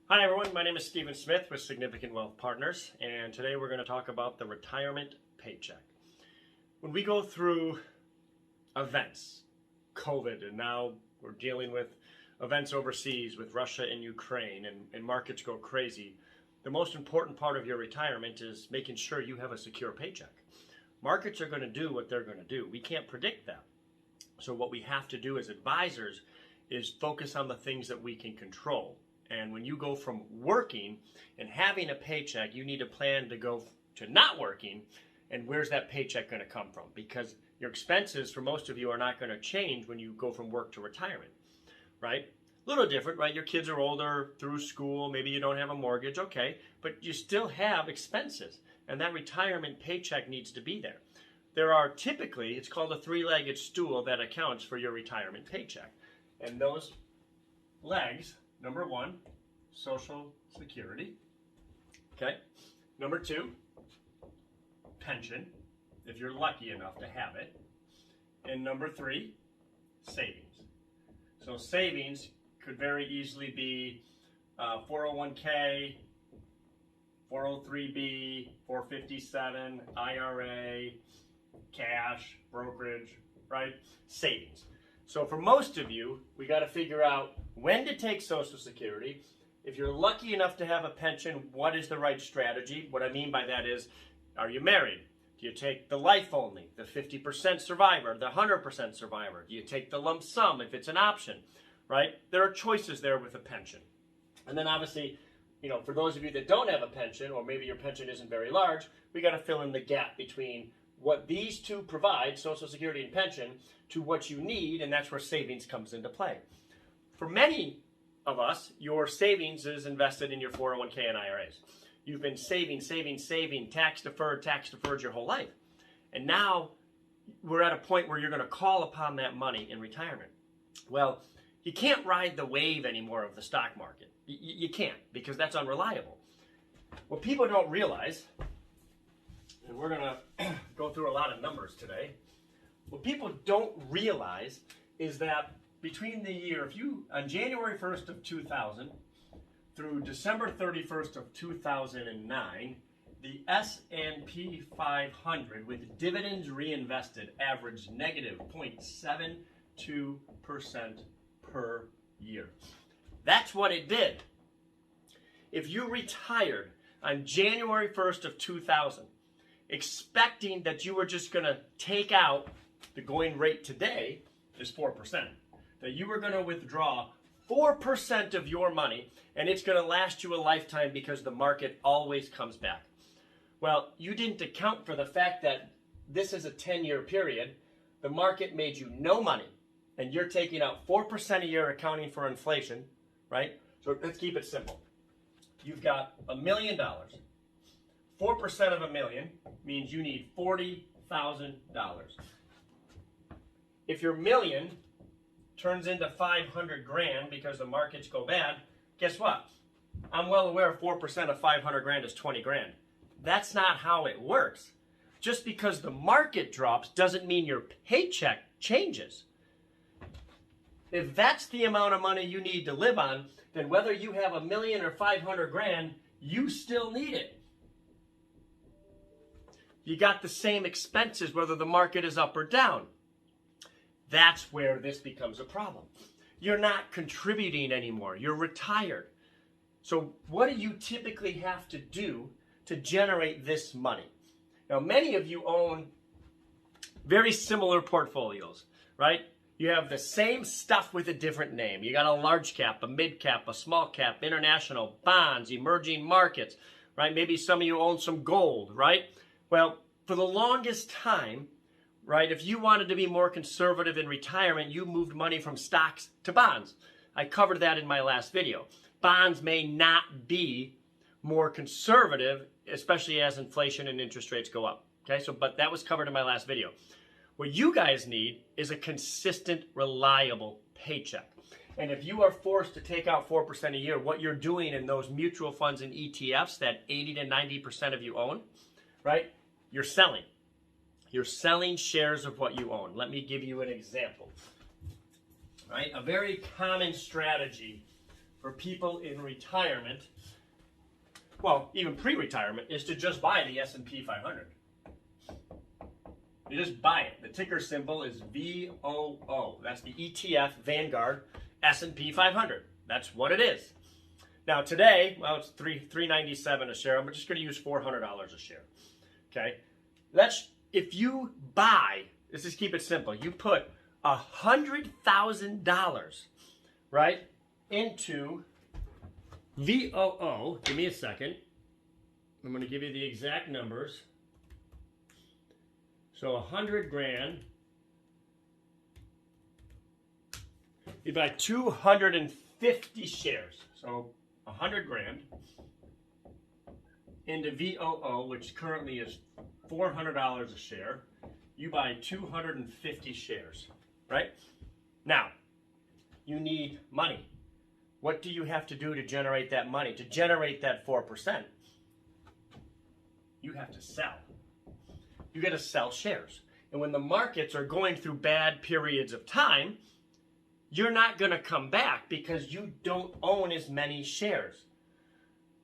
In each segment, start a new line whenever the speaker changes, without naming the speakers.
Hi everyone, my name is Stephen Smith with Significant Wealth Partners, and today we're going to talk about the retirement paycheck. When we go through events, COVID, and now we're dealing with events overseas with Russia and Ukraine, and markets go crazy, the most important part of your retirement is making sure you have a secure paycheck. Markets are going to do what they're going to do. We can't predict that. So what we have to do as advisors is focus on the things that we can control. And when you go from working and having a paycheck, you need a plan to go to not working. And where's that paycheck going to come from? Because your expenses for most of you are not going to change when you go from work to retirement, right? A little different, right? Your kids are older, through school, maybe you don't have a mortgage, okay, but you still have expenses. And that retirement paycheck needs to be there. There are typically, it's called a three-legged stool that accounts for your retirement paycheck. And those legs, number one, Social Security. Okay. Number two, pension, if you're lucky enough to have it. And number three, savings. So savings could very easily be 401k, 403b, 457, IRA, cash, brokerage, right? Savings. So for most of you, we got to figure out when to take Social Security. If you're lucky enough to have a pension, what is the right strategy? What I mean by that is, are you married? Do you take the life only, the 50% survivor, the 100% survivor? Do you take the lump sum if it's an option, right? There are choices there with a pension. And then obviously, for those of you that don't have a pension, or maybe your pension isn't very large, we got to fill in the gap between what these two provide, Social Security and pension, to what you need, and that's where savings comes into play. For many of us, your savings is invested in your 401k and IRAs. You've been saving, tax deferred your whole life. And now we're at a point where you're going to call upon that money in retirement. Well, you can't ride the wave anymore of the stock market. You can't, because that's unreliable. What people don't realize, and we're going to go through a lot of numbers today, what people don't realize is that between the year, on January 1st of 2000 through December 31st of 2009, the S&P 500 with dividends reinvested averaged negative 0.72% per year. That's what it did. If you retired on January 1st of 2000, expecting that you were just going to take out, the going rate today is 4%, that you were going to withdraw 4% of your money and it's going to last you a lifetime because the market always comes back. Well, you didn't account for the fact that this is a 10-year period. The market made you no money and you're taking out 4% a year accounting for inflation, right? So let's keep it simple. You've got $1 million. 4% of $1 million means you need $40,000. If your million turns into 500 grand because the markets go bad, guess what? I'm well aware 4% of 500 grand is 20 grand. That's not how it works. Just because the market drops doesn't mean your paycheck changes. If that's the amount of money you need to live on, then whether you have $1 million or 500 grand, you still need it. You got the same expenses whether the market is up or down. That's where this becomes a problem. You're not contributing anymore. You're retired. So what do you typically have to do to generate this money? Now, many of you own very similar portfolios, right? You have the same stuff with a different name. You got a large cap, a mid cap, a small cap, international, bonds, emerging markets, right? Maybe some of you own some gold, right? Well, for the longest time, right, if you wanted to be more conservative in retirement, you moved money from stocks to bonds. I covered that in my last video. Bonds may not be more conservative, especially as inflation and interest rates go up. Okay, but that was covered in my last video. What you guys need is a consistent, reliable paycheck. And if you are forced to take out 4% a year, what you're doing in those mutual funds and ETFs that 80 to 90% of you own, right, you're selling. You're selling shares of what you own. Let me give you an example. Right? A very common strategy for people in retirement, well, even pre-retirement, is to just buy the S&P 500. You just buy it. The ticker symbol is VOO. That's the ETF Vanguard S&P 500. That's what it is. Now today, well, it's $397 a share. I'm just going to use $400 a share. Okay, if you buy. Let's just keep it simple. You put $100,000, right, into VOO. Give me a second. I'm going to give you the exact numbers. So 100 grand. You buy 250 shares. So 100 grand into VOO, which currently is $400 a share. You buy 250 shares, right? Now, you need money. What do you have to do to generate that money? To generate that 4%, you have to sell. You got to sell shares. And when the markets are going through bad periods of time, you're not going to come back because you don't own as many shares.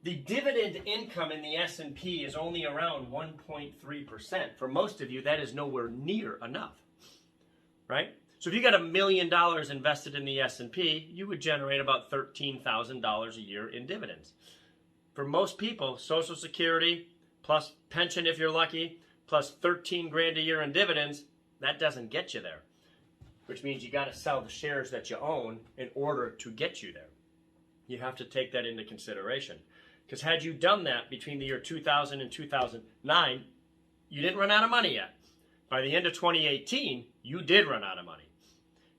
The dividend income in the S&P is only around 1.3%. For most of you, that is nowhere near enough, right? So if you got $1 million invested in the S&P, you would generate about $13,000 a year in dividends. For most people, Social Security plus pension if you're lucky, plus 13 grand a year in dividends, that doesn't get you there, which means you got to sell the shares that you own in order to get you there. You have to take that into consideration. Because had you done that between the year 2000 and 2009, you didn't run out of money yet. By the end of 2018, you did run out of money.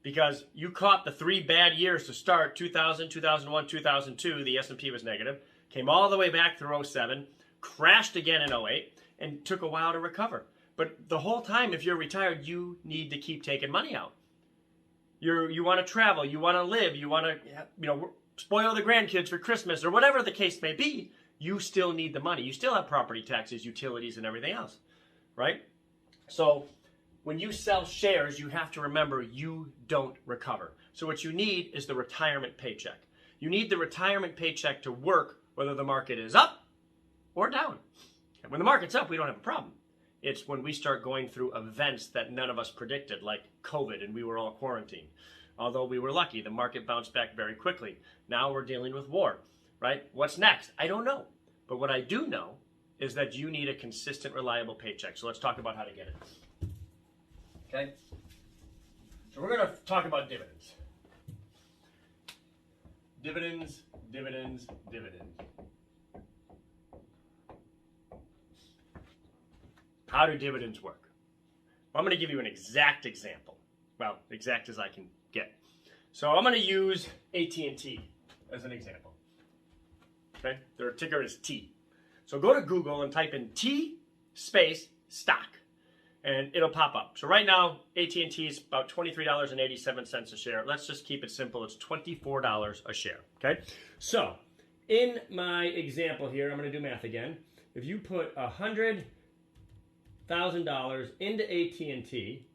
Because you caught the 3 bad years to start, 2000, 2001, 2002, the S&P was negative, came all the way back through 07, crashed again in 08, and took a while to recover. But the whole time, if you're retired, you need to keep taking money out. You want to travel, you want to live, you want to, spoil the grandkids for Christmas or whatever the case may be, you still need the money. You still have property taxes, utilities, and everything else, right? So when you sell shares, you have to remember you don't recover. So what you need is the retirement paycheck. You need the retirement paycheck to work whether the market is up or down. And when the market's up, we don't have a problem. It's when we start going through events that none of us predicted, like COVID, and we were all quarantined. Although we were lucky, the market bounced back very quickly. Now we're dealing with war, right? What's next? I don't know. But what I do know is that you need a consistent, reliable paycheck. So let's talk about how to get it. Okay? So we're going to talk about dividends. Dividends, dividends, dividends. How do dividends work? Well, I'm going to give you an exact example. Well, exact as I can get. So I'm going to use AT&T as an example. Okay? Their ticker is T. So go to Google and type in T space stock, and it'll pop up. So right now, AT&T is about $23.87 a share. Let's just keep it simple. It's $24 a share. Okay? So in my example here, I'm going to do math again. If you put $100,000 into AT&T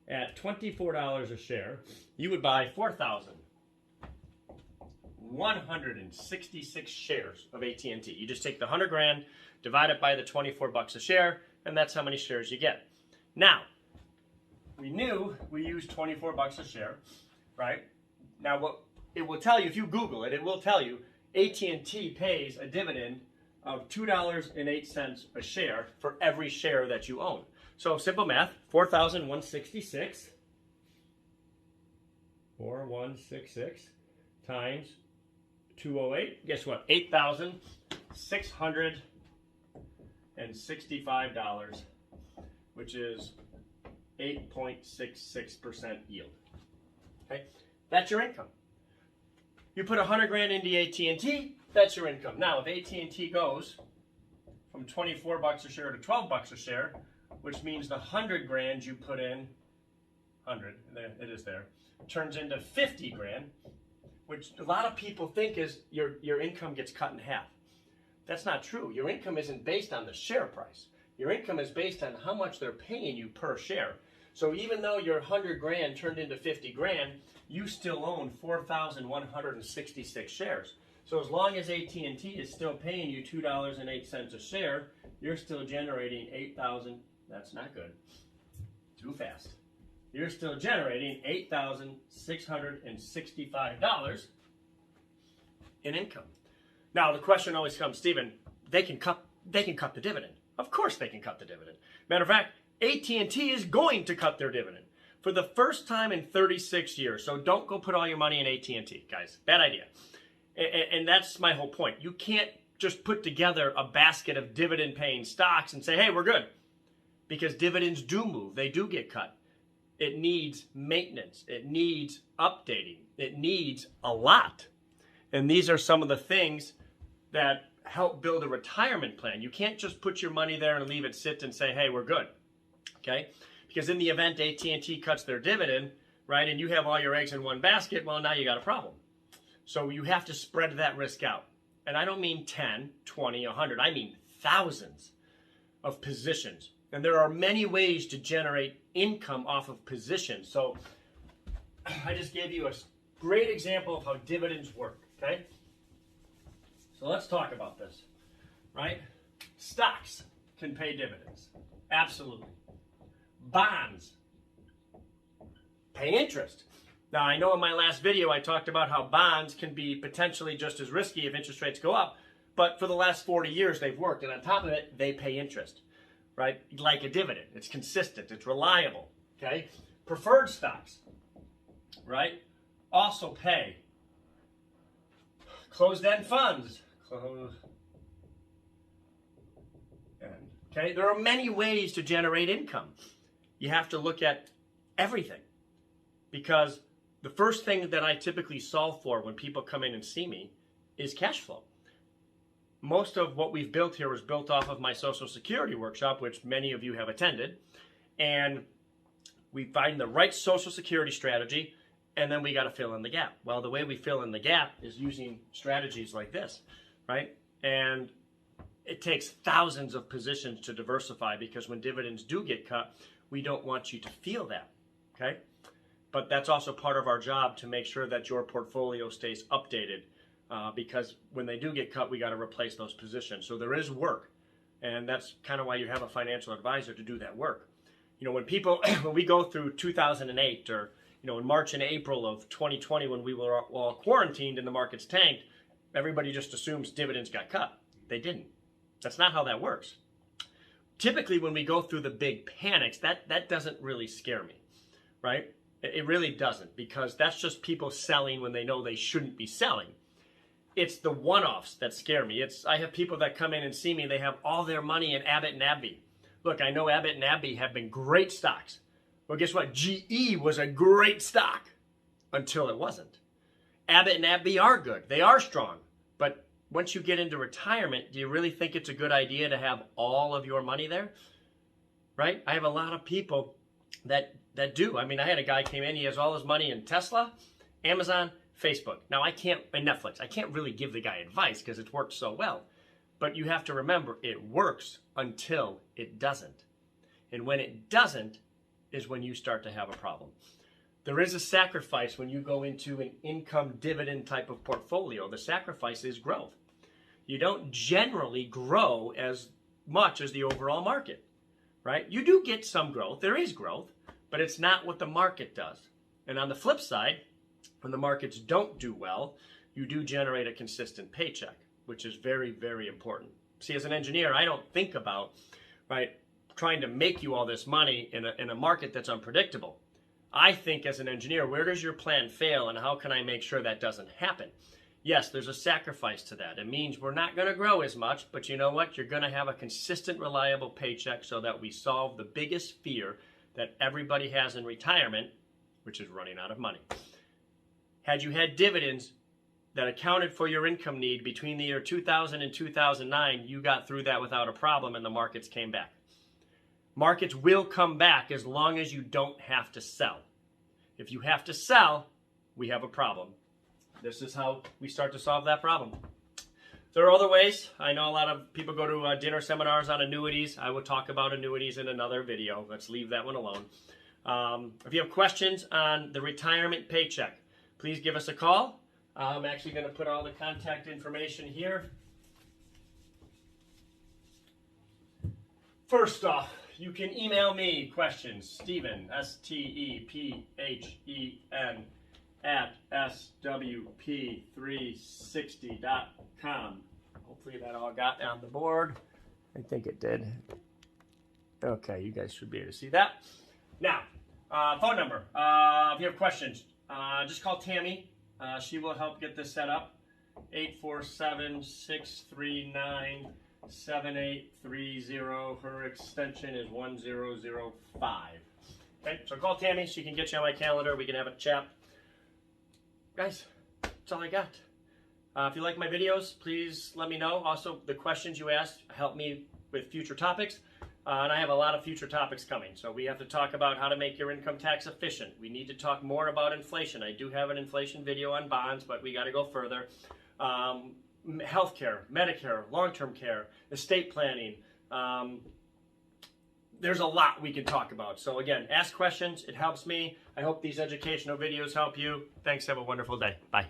at $24 a share, you would buy 4,166 shares of AT&T. You just take the 100 grand, divide it by the 24 bucks a share, and that's how many shares you get. Now, we knew we used 24 bucks a share, right? Now, what it will tell you, if you Google it, it will tell you AT&T pays a dividend of $2.08 a share for every share that you own. So simple math, 4,166, 4,166 times 208. Guess what? $8,665, which is 8.66% yield. Okay, that's your income. You put 100 grand into AT&T, that's your income. Now, if AT&T goes from 24 bucks a share to 12 bucks a share, which means the 100 grand you put in, 100, it is there, turns into 50 grand, which a lot of people think is your income gets cut in half. That's not true. Your income isn't based on the share price. Your income is based on how much they're paying you per share. So even though your 100 grand turned into 50 grand, you still own 4,166 shares. So as long as AT&T is still paying you $2.08 a share, you're still generating 8,000. That's not good. Too fast. You're still generating $8,665 in income. Now the question always comes, Stephen, they can cut the dividend. Of course they can cut the dividend. Matter of fact, AT&T is going to cut their dividend for the first time in 36 years. So don't go put all your money in AT&T, guys. Bad idea. And that's my whole point. You can't just put together a basket of dividend-paying stocks and say, hey, we're good. Because dividends do move. They do get cut. It needs maintenance. It needs updating. It needs a lot. And these are some of the things that help build a retirement plan. You can't just put your money there and leave it sit and say, hey, we're good. Okay? Because in the event AT&T cuts their dividend, right, and you have all your eggs in one basket, well, now you got a problem. So you have to spread that risk out. And I don't mean 10, 20, 100. I mean thousands of positions. And there are many ways to generate income off of positions. So I just gave you a great example of how dividends work, okay? So let's talk about this, right? Stocks can pay dividends. Absolutely. Bonds pay interest. Now, I know in my last video I talked about how bonds can be potentially just as risky if interest rates go up, but for the last 40 years they've worked, and on top of it, they pay interest, right? Like a dividend. It's consistent. It's reliable, okay? Preferred stocks, right, also pay. Closed-end funds. Okay, there are many ways to generate income. You have to look at everything, because the first thing that I typically solve for when people come in and see me is cash flow. Most of what we've built here was built off of my Social Security workshop, which many of you have attended. And we find the right Social Security strategy, and then we got to fill in the gap. Well, the way we fill in the gap is using strategies like this, right? And it takes thousands of positions to diversify, because when dividends do get cut, we don't want you to feel that, okay? But that's also part of our job, to make sure that your portfolio stays updated, because when they do get cut, we got to replace those positions. So there is work, and that's kind of why you have a financial advisor to do that work. You know, when people, when we go through 2008, or, you know, in March and April of 2020, when we were all quarantined and the markets tanked, everybody just assumes dividends got cut. They didn't. That's not how that works. Typically, when we go through the big panics, that doesn't really scare me, right? It really doesn't, because that's just people selling when they know they shouldn't be selling. It's the one-offs that scare me. I have people that come in and see me, they have all their money in Abbott and AbbVie. Look, I know Abbott and AbbVie have been great stocks. Well, guess what? GE was a great stock until it wasn't. Abbott and AbbVie are good. They are strong. But once you get into retirement, do you really think it's a good idea to have all of your money there? Right? I have a lot of people that do. I mean, I had a guy came in, he has all his money in Tesla, Amazon, Facebook. Now, and Netflix. I can't really give the guy advice because it's worked so well. But you have to remember, it works until it doesn't. And when it doesn't is when you start to have a problem. There is a sacrifice when you go into an income dividend type of portfolio. The sacrifice is growth. You don't generally grow as much as the overall market, right? You do get some growth. There is growth, but it's not what the market does. And on the flip side, when the markets don't do well, you do generate a consistent paycheck, which is very, very important. See, as an engineer, I don't think about, right, trying to make you all this money in a market that's unpredictable. I think as an engineer, where does your plan fail and how can I make sure that doesn't happen? Yes, there's a sacrifice to that. It means we're not going to grow as much, but you know what? You're going to have a consistent, reliable paycheck so that we solve the biggest fear that everybody has in retirement, which is running out of money. Had you had dividends that accounted for your income need between the year 2000 and 2009, you got through that without a problem and the markets came back. Markets will come back as long as you don't have to sell. If you have to sell, we have a problem. This is how we start to solve that problem. There are other ways. I know a lot of people go to dinner seminars on annuities. I will talk about annuities in another video. Let's leave that one alone. If you have questions on the retirement paycheck, please give us a call. I'm actually going to put all the contact information here. First off, you can email me questions, Stephen, STEPHEN, at swp360.com. Hopefully that all got on the board. I think it did. Okay, you guys should be able to see that. Now, phone number. If you have questions, just call Tammy. She will help get this set up. 847-639-7830. Her extension is 1005. Okay, so call Tammy. She can get you on my calendar. We can have a chat. Guys, that's all I got. If you like my videos, please let me know. Also, the questions you asked help me with future topics. And I have a lot of future topics coming. So we have to talk about how to make your income tax efficient. We need to talk more about inflation. I do have an inflation video on bonds, but we got to go further. Healthcare, Medicare, long-term care, estate planning. There's a lot we can talk about. So again, ask questions. It helps me. I hope these educational videos help you. Thanks. Have a wonderful day. Bye.